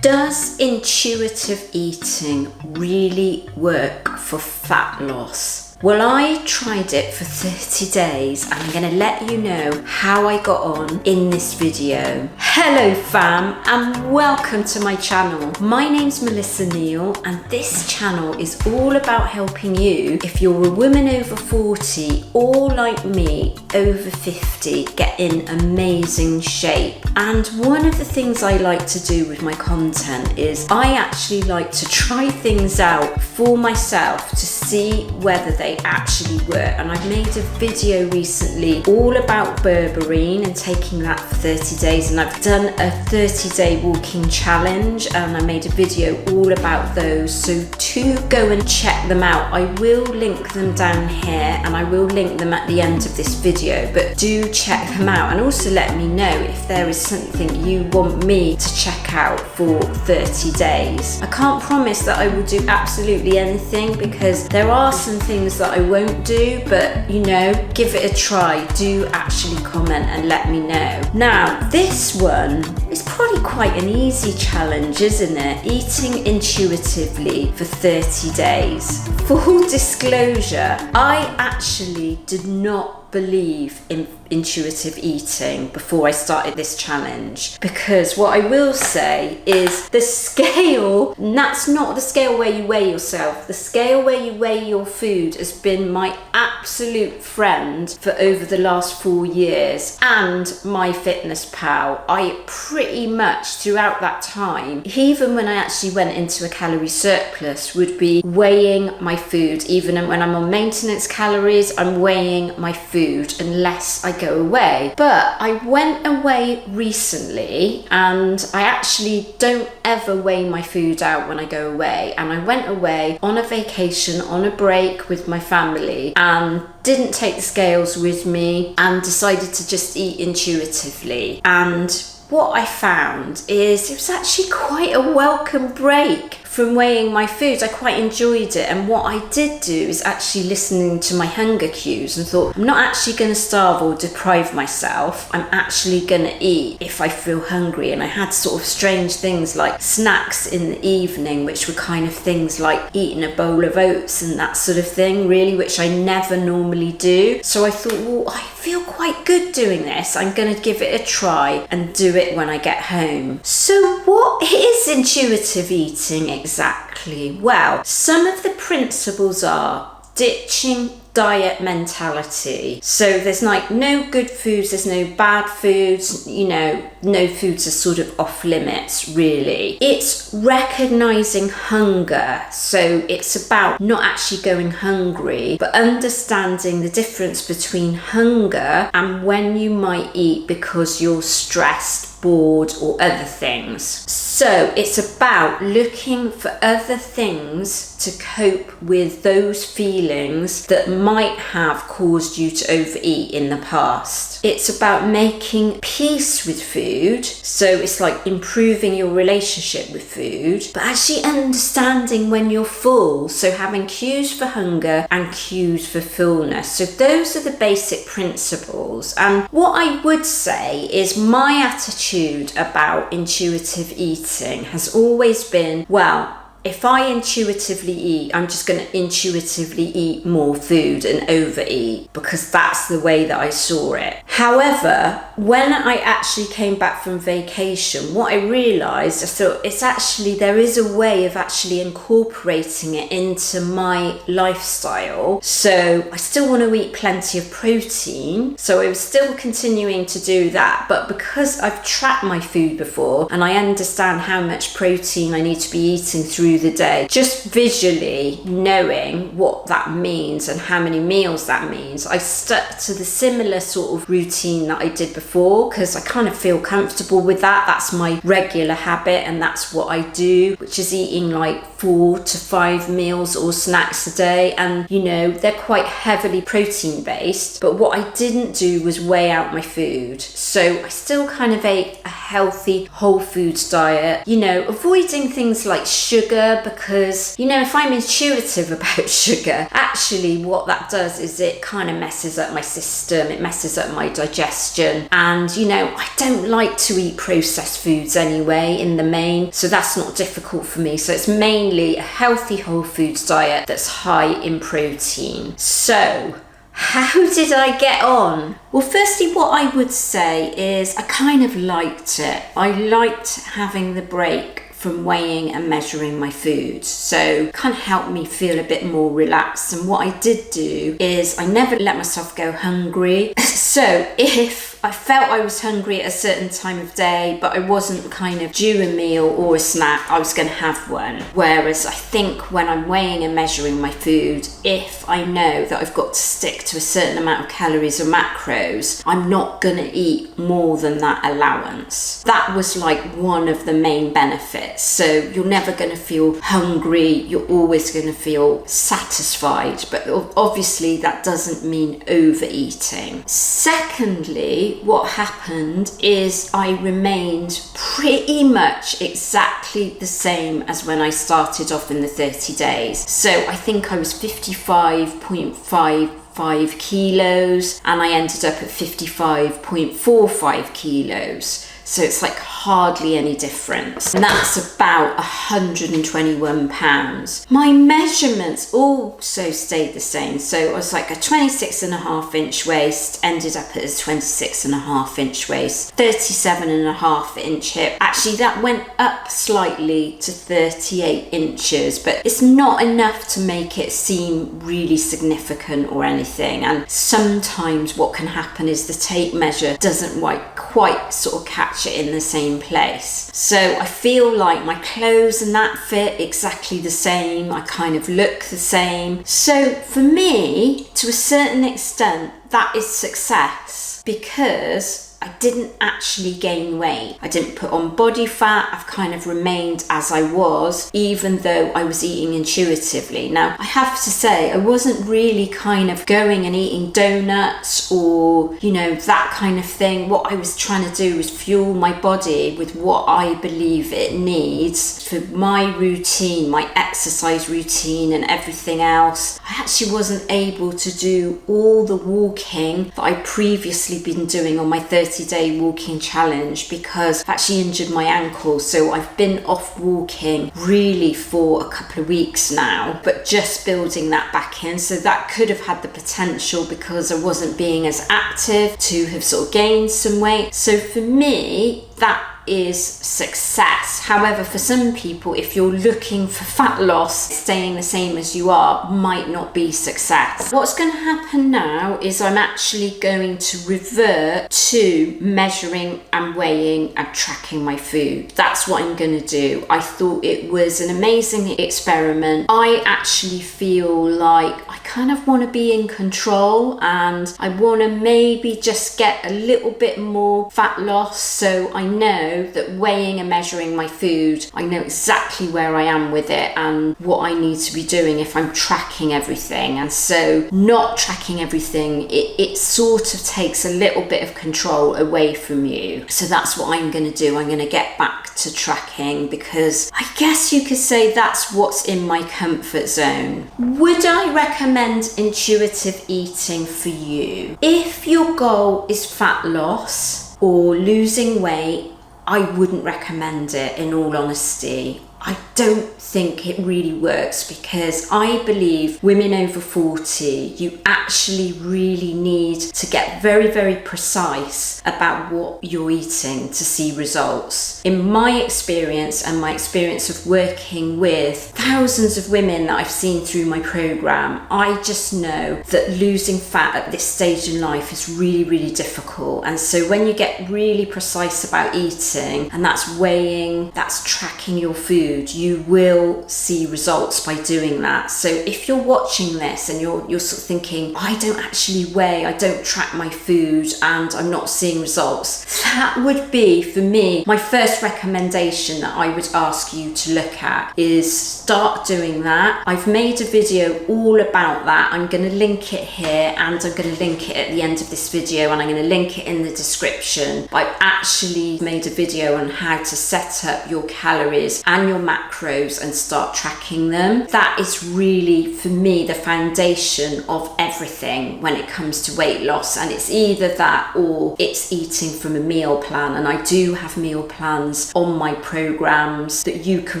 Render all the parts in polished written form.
Does intuitive eating really work for fat loss? Well, I tried it for 30 days and I'm going to let you know how I got on in this video. Hello fam and welcome to my channel. My name's Melissa Neal and this channel is all about helping you if you're a woman over 40 or like me over 50 get in amazing shape. And one of the things I like to do with my content is I actually like to try things out for myself to see whether they actually work. And I've made a video recently all about berberine and taking that for 30 days, and I've done a 30-day walking challenge and I made a video all about those, so do go and check them out. I will link them down here and I will link them at the end of this video, but do check them out and also let me know if there is something you want me to check out for 30 days. I can't promise that I will do absolutely anything because there are some things that I won't do, but you know, give it a try. Do actually comment and let me know. Now, this one is probably quite an easy challenge, isn't it? Eating intuitively for 30 days. Full disclosure, I actually did not believe in intuitive eating before I started this challenge, because what I will say is the scale, that's not the scale where you weigh yourself. The scale where you weigh your food has been my absolute friend for over the last 4 years, and MyFitnessPal. I pretty much throughout that time, even when I actually went into a calorie surplus, would be weighing my food. Even when I'm on maintenance calories, I'm weighing my food unless I go away. But I went away recently and I actually don't ever weigh my food out when I go away, and I went away on a vacation, on a break with my family, and didn't take the scales with me and decided to just eat intuitively. And what I found is it was actually quite a welcome break from weighing my food. I quite enjoyed it, and what I did do is actually listening to my hunger cues and thought, I'm not actually going to starve or deprive myself. I'm actually going to eat if I feel hungry. And I had sort of strange things like snacks in the evening, which were kind of things like eating a bowl of oats and that sort of thing, really, which I never normally do. So I thought, well, I feel quite good doing this. I'm going to give it a try and do it when I get home. So what is intuitive eating exactly? Well, some of the principles are ditching diet mentality. So there's like no good foods, there's no bad foods, you know, no foods are sort of off limits really. It's recognizing hunger. So it's about not actually going hungry, but understanding the difference between hunger and when you might eat because you're stressed, bored, or other things. So it's about looking for other things to cope with those feelings that might have caused you to overeat in the past. It's about making peace with food. So it's like improving your relationship with food, but actually understanding when you're full. So having cues for hunger and cues for fullness. So those are the basic principles. And what I would say is my attitude about intuitive eating has always been, well, if I intuitively eat, I'm just going to intuitively eat more food and overeat because that's the way that I saw it. However, when I actually came back from vacation, what I realized, I thought it's actually, there is a way of actually incorporating it into my lifestyle. So I still want to eat plenty of protein. So I was still continuing to do that. But because I've tracked my food before and I understand how much protein I need to be eating through the day, just visually knowing what that means and how many meals that means, I stuck to the similar sort of routine that I did before because I kind of feel comfortable with that. That's my regular habit and that's what I do, which is eating like 4 to 5 meals or snacks a day, and you know, they're quite heavily protein based. But what I didn't do was weigh out my food, so I still kind of ate a healthy whole foods diet, you know, avoiding things like sugar, because you know, if I'm intuitive about sugar, actually what that does is it kind of messes up my system, it messes up my digestion, And you know, I don't like to eat processed foods anyway in the main, so that's not difficult for me. So it's mainly a healthy whole foods diet that's high in protein. So how did I get on? Well, firstly, what I would say is I kind of liked it. I liked having the break from weighing and measuring my food, so kind of helped me feel a bit more relaxed. And what I did do is I never let myself go hungry. So if I felt I was hungry at a certain time of day, but I wasn't kind of due a meal or a snack, I was going to have one. Whereas I think when I'm weighing and measuring my food, if I know that I've got to stick to a certain amount of calories or macros, I'm not going to eat more than that allowance. That was like one of the main benefits. So you're never going to feel hungry, you're always going to feel satisfied, but obviously that doesn't mean overeating. Secondly, what happened is I remained pretty much exactly the same as when I started off in the 30 days. So I think I was 55.55 kilos and I ended up at 55.45 kilos. So it's like hardly any difference. And that's about 121 pounds. My measurements also stayed the same. So it was like a 26.5-inch waist, ended up at a 26.5-inch waist, 37.5-inch hip. Actually, that went up slightly to 38 inches, but it's not enough to make it seem really significant or anything. And sometimes what can happen is the tape measure doesn't quite sort of catch it in the same place. So I feel like my clothes and that fit exactly the same. I kind of look the same. So for me, to a certain extent, that is success because I didn't actually gain weight. I didn't put on body fat. I've kind of remained as I was, even though I was eating intuitively. Now, I have to say, I wasn't really kind of going and eating donuts or, you know, that kind of thing. What I was trying to do was fuel my body with what I believe it needs for my routine, my exercise routine and everything else. I actually wasn't able to do all the walking that I'd previously been doing on my 30-day walking challenge because I've actually injured my ankle. So I've been off walking really for a couple of weeks now, but just building that back in. So that could have had the potential, because I wasn't being as active, to have sort of gained some weight. So for me, that is success. However, for some people, if you're looking for fat loss, staying the same as you are might not be success. What's going to happen now is I'm actually going to revert to measuring and weighing and tracking my food. That's what I'm going to do. I thought it was an amazing experiment. I actually feel like I kind of want to be in control and I want to maybe just get a little bit more fat loss. So I know that weighing and measuring my food, I know exactly where I am with it and what I need to be doing if I'm tracking everything. And so not tracking everything, it sort of takes a little bit of control away from you. So that's what I'm going to do. I'm going to get back to tracking because I guess you could say that's what's in my comfort zone. Would I recommend intuitive eating for you? If your goal is fat loss or losing weight, I wouldn't recommend it, in all honesty. I don't think it really works because I believe women over 40, you actually really need to get very, very precise about what you're eating to see results. In my experience and my experience of working with thousands of women that I've seen through my program, I just know that losing fat at this stage in life is really, really difficult. And so when you get really precise about eating, and that's weighing, that's tracking your food, you will see results by doing that. So if you're watching this and you're sort of thinking, I don't actually weigh, I don't track my food and I'm not seeing results, that would be, for me, my first recommendation that I would ask you to look at is start doing that. I've made a video all about that. I'm going to link it here and I'm going to link it at the end of this video and I'm going to link it in the description. I've actually made a video on how to set up your calories and your your macros and start tracking them. That is really, for me, the foundation of everything when it comes to weight loss. And it's either that or it's eating from a meal plan. And I do have meal plans on my programs that you can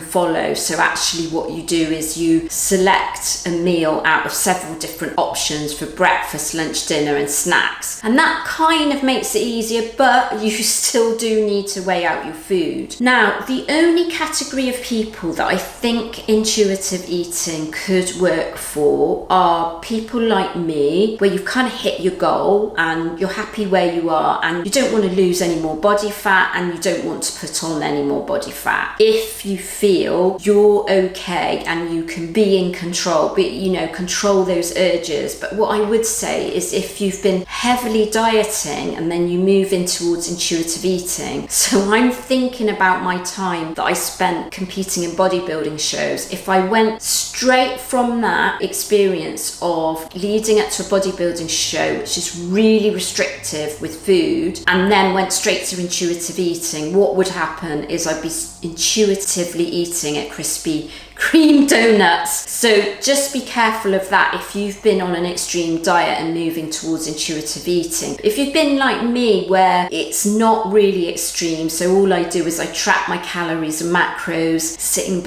follow. So actually what you do is you select a meal out of several different options for breakfast, lunch, dinner and snacks. And that kind of makes it easier, but you still do need to weigh out your food. Now, the only category of people that I think intuitive eating could work for are people like me, where you've kind of hit your goal and you're happy where you are and you don't want to lose any more body fat and you don't want to put on any more body fat. If you feel you're okay and you can be in control, control those urges. But what I would say is if you've been heavily dieting and then you move in towards intuitive eating. So I'm thinking about my time that I spent competing in bodybuilding shows. If I went straight from that experience of leading up to a bodybuilding show, which is really restrictive with food, and then went straight to intuitive eating, what would happen is I'd be intuitively eating at Krispy Kreme donuts. So just be careful of that if you've been on an extreme diet and moving towards intuitive eating. If you've been like me where it's not really extreme, so all I do is I track my calories and macros, sitting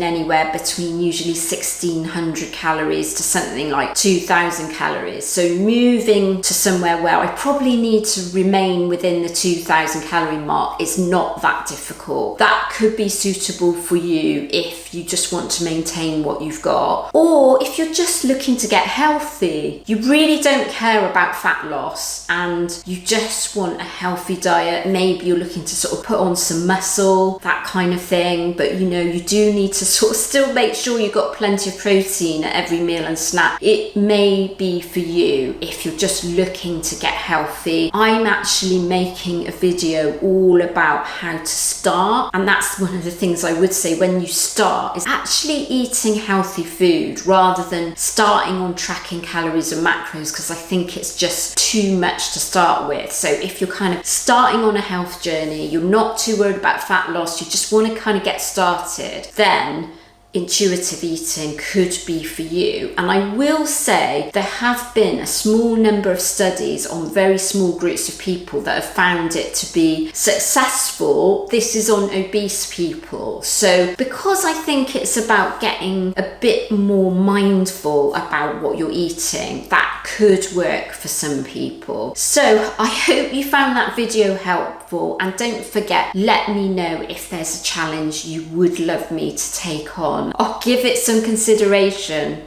anywhere between usually 1600 calories to something like 2000 calories. So moving to somewhere where I probably need to remain within the 2000 calorie mark is not that difficult. That could be suitable for you if you just want to maintain what you've got, or if you're just looking to get healthy, you really don't care about fat loss and you just want a healthy diet. Maybe you're looking to sort of put on some muscle, that kind of thing, but you do need to sort of still make sure you've got plenty of protein at every meal and snack. It may be for you if you're just looking to get healthy. I'm actually making a video all about how to start, and that's one of the things I would say when you start is actually eating healthy food rather than starting on tracking calories and macros, because I think it's just too much to start with. So if you're kind of starting on a health journey, you're not too worried about fat loss, you just want to kind of get started, then intuitive eating could be for you. And I will say there have been a small number of studies on very small groups of people that have found it to be successful. This is on obese people. So because I think it's about getting a bit more mindful about what you're eating, that could work for some people. So I hope you found that video helpful, and don't forget, let me know if there's a challenge you would love me to take on. I'll give it some consideration.